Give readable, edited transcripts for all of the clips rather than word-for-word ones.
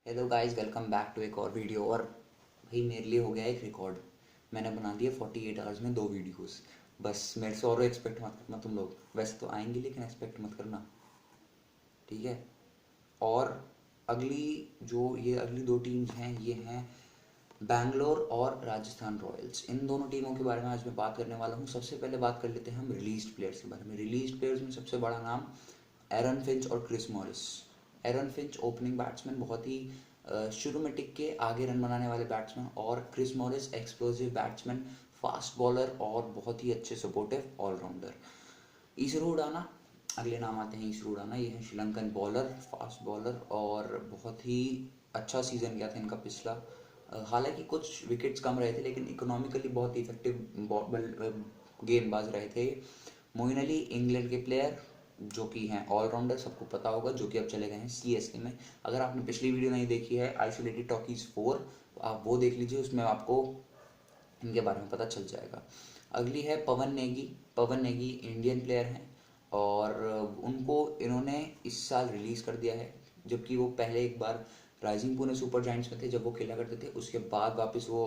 Hello guys, welcome back to एक और video. और भाई मेरे लिए हो गया एक रिकॉर्ड। मैंने बना दिया 48 आवर्स में 2 वीडियोस। बस मेरे से और एक्सपेक्ट मत करना तुम लोग। वैसे तो आएंगे लेकिन एक्सपेक्ट मत करना, ठीक है। और अगली ये अगली दो टीम्स हैं, ये हैं बैंगलोर और राजस्थान रॉयल्स। इन दोनों टीमों के बारे में आज मैं बात करने वाला हूँ। सबसे पहले बात कर लेते हैं हम रिलीज्ड प्लेयर्स के बारे में। रिलीज्ड प्लेयर्स में सबसे बड़ा नाम एरन फिंच और Chris Morris. Aaron Finch opening batsman, बहुत ही शुरू में टिक के आगे रन बनाने वाले बैट्समैन, और Chris Morris explosive batsman, fast bowler और बहुत ही अच्छे सपोर्टिव ऑलराउंडर। ईसरो उडाना, अगले नाम आते हैं ईसरो उडाना। ये है श्रीलंकन बॉलर, फास्ट बॉलर, और बहुत ही अच्छा सीज़न गया था इनका पिछला। हालांकि कुछ विकेट्स कम रहे थे लेकिन इकोनॉमिकली बहुत इफेक्टिव गेंदबाज रहे थे। मोइन अली, इंग्लैंड के प्लेयर, जो कि हैं ऑलराउंडर, सबको पता होगा, जो कि अब चले गए हैं सीएसके में। अगर आपने पिछली वीडियो नहीं देखी है आइसोलेटेड टॉकीज 4, तो आप वो देख लीजिए, उसमें आपको इनके बारे में पता चल जाएगा। अगली है पवन नेगी। पवन नेगी इंडियन प्लेयर हैं और उनको इन्होंने इस साल रिलीज़ कर दिया है, जबकि वो पहले एक बार राइजिंग पुणे सुपर जायंट्स में थे जब वो खेला करते थे। उसके बाद वापस वो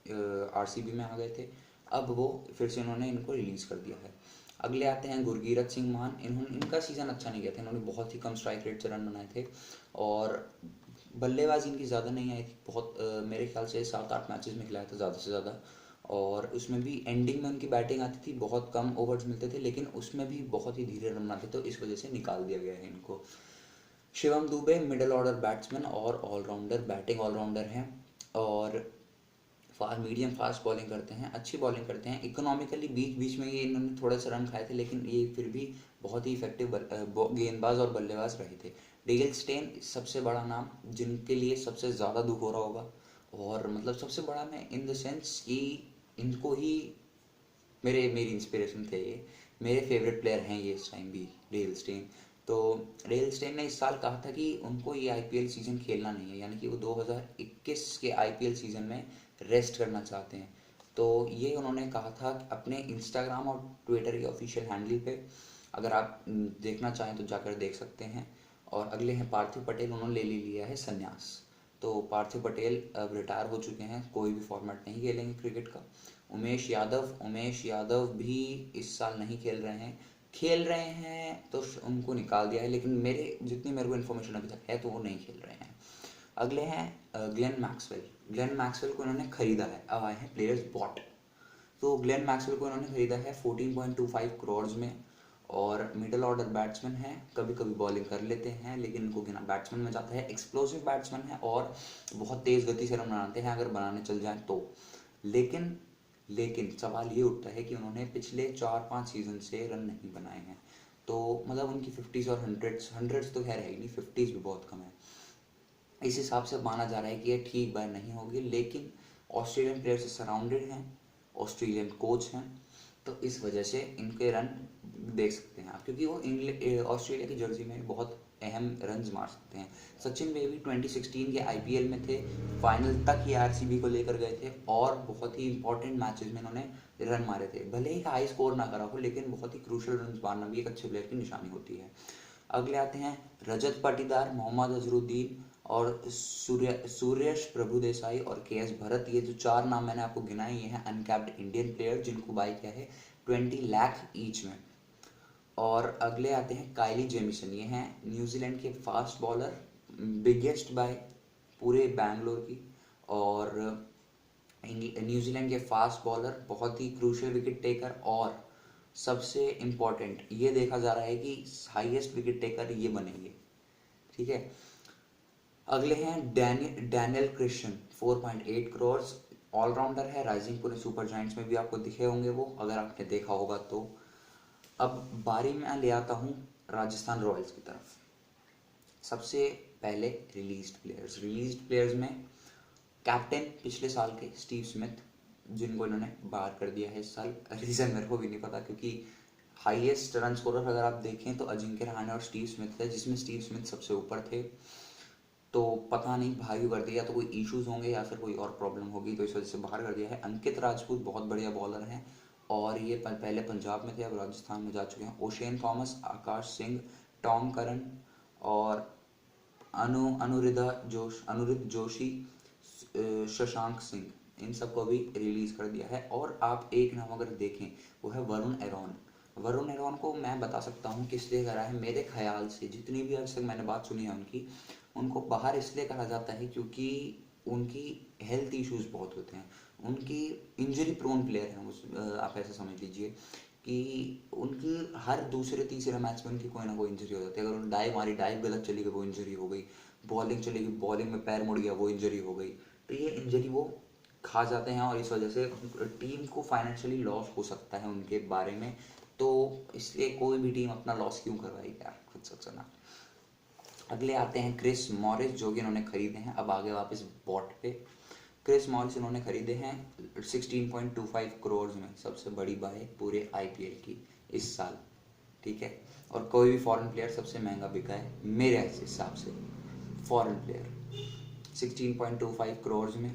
आरसीबी में आ गए थे। अब वो फिर से इन्होंने इनको रिलीज़ कर दिया है। अगले आते हैं गुरकीरत सिंह मान। इनका सीज़न अच्छा नहीं गया था, इन्होंने बहुत ही कम स्ट्राइक रेट से रन बनाए थे और बल्लेबाजी इनकी ज़्यादा नहीं आई थी। बहुत मेरे ख्याल से 7-8 मैचेस में खिलाया था ज़्यादा से ज़्यादा, और उसमें भी एंडिंग में उनकी बैटिंग आती थी, बहुत कम ओवर्स मिलते थे, लेकिन उसमें भी बहुत ही धीरे रन बनाते थे, तो इस वजह से निकाल दिया गया है इनको। Shivam Dubey middle order batsman और ऑलराउंडर, बैटिंग ऑलराउंडर हैं, और मीडियम फास्ट बॉलिंग करते हैं, अच्छी बॉलिंग करते हैं। इकोनॉमिकली बीच बीच में ये इन्होंने थोड़े से रन खाए थे, लेकिन ये फिर भी बहुत ही इफेक्टिव गेंदबाज और बल्लेबाज रहे थे। डेल स्टेन सबसे बड़ा नाम, जिनके लिए सबसे ज़्यादा दुख हो रहा होगा, और मतलब सबसे बड़ा मैं इन द सेंस कि इनको ही मेरी इंस्पिरेशन थे ये। मेरे फेवरेट प्लेयर हैं ये इस टाइम भी, डेल स्टेन। तो डेल स्टेन ने इस साल कहा था कि उनको ये आईपीएल सीज़न खेलना नहीं है, यानी कि वो 2021 के आईपीएल सीज़न में रेस्ट करना चाहते हैं। तो ये उन्होंने कहा था अपने इंस्टाग्राम और ट्विटर के ऑफिशियल हैंडल पे। अगर आप देखना चाहें तो जाकर देख सकते हैं। और अगले हैं पार्थिव पटेल, उन्होंने ले लिया है संन्यास। तो पार्थिव पटेल अब रिटायर हो चुके हैं, कोई भी फॉर्मेट नहीं खेलेंगे क्रिकेट का। उमेश यादव भी इस साल नहीं खेल रहे हैं तो उनको निकाल दिया है, लेकिन मेरे को इन्फॉर्मेशन अभी तक है तो वो नहीं खेल रहे हैं। अगले हैं ग्लेन मैक्सवेल। ग्लेन मैक्सवेल को इन्होंने खरीदा है, अब आए हैं प्लेयर्स बॉट। तो ग्लेन मैक्सवेल को इन्होंने खरीदा है 14.25 करोड़ में, और मिडिल ऑर्डर बैट्समैन है, कभी कभी बॉलिंग कर लेते हैं लेकिन इनको गिना बैट्समैन में जाता है। एक्सप्लोसिव बैट्समैन है और बहुत तेज़ गति से रन बनाते हैं अगर बनाने चल जाए तो। लेकिन लेकिन सवाल ये उठता है कि उन्होंने पिछले 4-5 सीजन से रन नहीं बनाए हैं, तो मतलब उनकी फिफ्टीज़ और हंड्रेड्स तो खैर है ही नहीं, फिफ्टीज़ भी बहुत कम है। इस हिसाब से माना जा रहा है कि ये ठीक बार नहीं होगी, लेकिन ऑस्ट्रेलियन प्लेयर से सराउंडेड हैं, ऑस्ट्रेलियन कोच हैं, तो इस वजह से इनके रन देख सकते हैं आप, क्योंकि वो ऑस्ट्रेलिया की जर्सी में बहुत अहम रन मार सकते हैं। सचिन बेबी 2016 के आईपीएल में थे, फाइनल तक ही आरसीबी को लेकर गए थे और बहुत ही इंपॉर्टेंट मैचेस में इन्होंने रन मारे थे। भले ही हाई स्कोर ना करा हो, लेकिन बहुत ही क्रूशल रन मारना भी एक अच्छे प्लेयर की निशानी होती है। अगले आते हैं रजत पाटीदार, मोहम्मद अजरुद्दीन और सूर्यश प्रभुदेसाई और केएस भरत। ये जो 4 नाम मैंने आपको गिनाए, ये हैं अनकैप्ड इंडियन प्लेयर जिनको बाई किया है 20 लाख ईच में। और अगले आते हैं काइली जेमिसन। ये हैं न्यूजीलैंड के फास्ट बॉलर, बिगेस्ट बाय पूरे बैंगलोर की, और न्यूजीलैंड के फास्ट बॉलर, बहुत ही क्रूशियल विकेट टेकर, और सबसे इम्पॉर्टेंट ये देखा जा रहा है कि हाईएस्ट विकेट टेकर ये बनेंगे, ठीक है। अगले हैं डैनियल क्रिश्चियन, 4.8 करोड़, ऑलराउंडर है, राइजिंग पुणे सुपर जायंट्स में भी आपको दिखे होंगे वो, अगर आपने देखा होगा तो। अब बारी में ले आता हूँ राजस्थान रॉयल्स की तरफ। सबसे पहले रिलीज्ड प्लेयर्स में कैप्टन पिछले साल के स्टीव स्मिथ, जिनको इन्होंने बाहर कर दिया है इस साल। रीज़न मेरे को भी नहीं पता, क्योंकि हाईएस्ट रन स्कोरर अगर आप देखें तो अजिंक्य रहाणे और स्टीव स्मिथ थे, जिसमें स्टीव स्मिथ सबसे ऊपर थे। तो पता नहीं बाहर क्यों कर दिया, या तो कोई इश्यूज होंगे या फिर कोई और प्रॉब्लम होगी, तो इस वजह से बाहर कर दिया है। अंकित राजपूत बहुत बढ़िया बॉलर हैं और ये पहले पंजाब में थे, अब राजस्थान में जा चुके हैं। Oshane Thomas, Akash Singh, Tom Curran और अनुरुद्ध जोशी, शशांक सिंह, इन सबको भी रिलीज कर दिया है। और आप एक नाम अगर देखें वो है वरुण एरोन। वरुण एरोन को मैं बता सकता हूँ किस लिए करा है। मेरे ख्याल से जितनी भी आज तक मैंने बात सुनी है उनकी, उनको बाहर इसलिए कहा जाता है क्योंकि उनकी हेल्थ इश्यूज बहुत होते हैं। उनकी इंजरी प्रोन प्लेयर हैं, आप ऐसा समझ लीजिए कि उनकी हर दूसरे तीसरे मैच में उनकी कोई ना कोई इंजरी हो जाती है। अगर उन्होंने डाइव मारी, डाइव गलत चली गई, वो इंजरी हो गई। बॉलिंग चली गई, बॉलिंग में पैर मुड़ गया, वो इंजरी हो गई। तो ये इंजरी वो खा जाते हैं और इस वजह से टीम को फाइनेंशियली लॉस हो सकता है उनके बारे में। तो इसलिए कोई भी टीम अपना लॉस क्यों करवाएगी यार, खुद सोचो ना। अगले आते हैं क्रिस मॉरिस, जो कि इन्होंने खरीदे हैं। अब आगे वापस बॉट पे। क्रिस मॉरिस इन्होंने खरीदे हैं 16.25 करोड़ में, सबसे बड़ी बाय पूरे आईपीएल की इस साल, ठीक है। और कोई भी फॉरेन प्लेयर सबसे महंगा बिका है मेरे हिसाब से, फॉरेन प्लेयर 16.25 करोड़ में।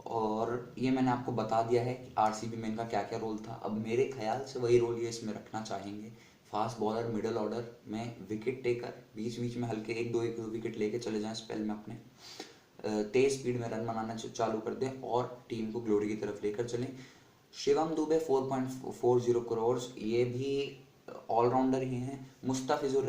और ये मैंने आपको बता दिया है कि आरसीबी में इनका क्या क्या रोल था। अब मेरे ख्याल से वही रोल ये इसमें रखना चाहेंगे। फास्ट बॉलर, मिडल ऑर्डर में विकेट टेकर, बीच बीच में हल्के एक दो विकेट लेके चले जाएं स्पेल में अपने, तेज स्पीड में रन बनाना चालू कर दें और टीम को ग्लोरी की तरफ लेकर चलें। शिवम दुबे 4.40 करोड़, ये भी ऑलराउंडर ही हैं। मुस्तफिजुर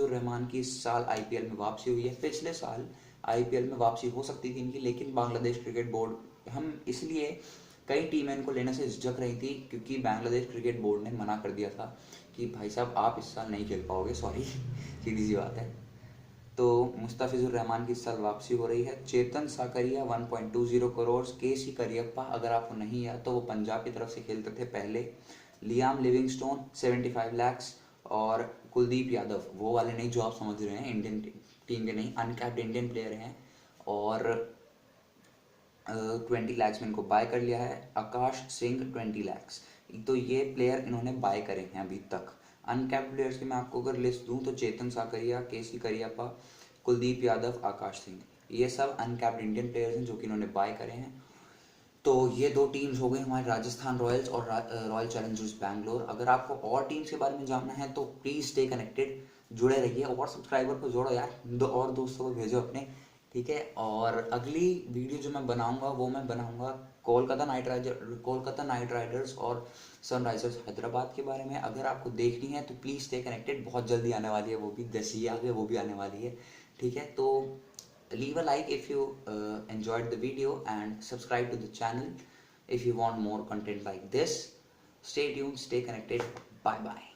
रहमान की इस साल आईपीएल में वापसी हुई है। पिछले साल आईपीएल में वापसी हो सकती थी इनकी, लेकिन बांग्लादेश क्रिकेट बोर्ड, हम इसलिए कई टीमें इनको लेने से झिझक रही थी क्योंकि बांग्लादेश क्रिकेट बोर्ड ने मना कर दिया था कि भाई साहब आप इस साल नहीं खेल पाओगे, सॉरी सीधी सी बात है। तो मुस्तफिजुर रहमान की इस साल वापसी हो रही है। चेतन साकरिया 1.20 करोड़, केसी करियप्पा अगर आपको नहीं याद तो वो पंजाब की तरफ से खेलते थे पहले। Liam Livingstone 75 lakh. और कुलदीप यादव, वो वाले नहीं जो आप समझ रहे हैं, इंडियन टीम के नहीं, अनकैप्ड इंडियन प्लेयर हैं। और 20 लाख में इनको बाय कर लिया है। आकाश सिंह 20 लाख। तो ये प्लेयर इन्होंने बाय करे हैं अभी तक। अनकैप्ड प्लेयर्स की मैं आपको अगर लिस्ट दूं तो चेतन साकरिया, केसी करियप्पा, कुलदीप यादव, आकाश सिंह, ये सब अनकैप्ड इंडियन प्लेयर्स हैं जो कि इन्होंने बाय करे हैं। तो ये दो टीम्स हो गई हमारे, राजस्थान रॉयल्स और रॉयल चैलेंजर्स बैंगलोर। अगर आपको और टीम्स के बारे में जानना है तो प्लीज़ स्टे कनेक्टेड, जुड़े रहिए और सब्सक्राइबर को जोड़ो यार, दो और दोस्तों को भेजो अपने, ठीक है। और अगली वीडियो जो मैं बनाऊंगा वो मैं बनाऊंगा कोलकाता नाइट राइडर्स और सनराइजर्स हैदराबाद के बारे में। अगर आपको देखनी है तो प्लीज़ स्टे कनेक्टेड, बहुत जल्दी आने वाली है, वो भी 10 ही आ गए, वो भी आने वाली है, ठीक है। तो leave a like if you enjoyed the video and subscribe to the channel if you want more content like this. Stay tuned, stay connected. Bye bye.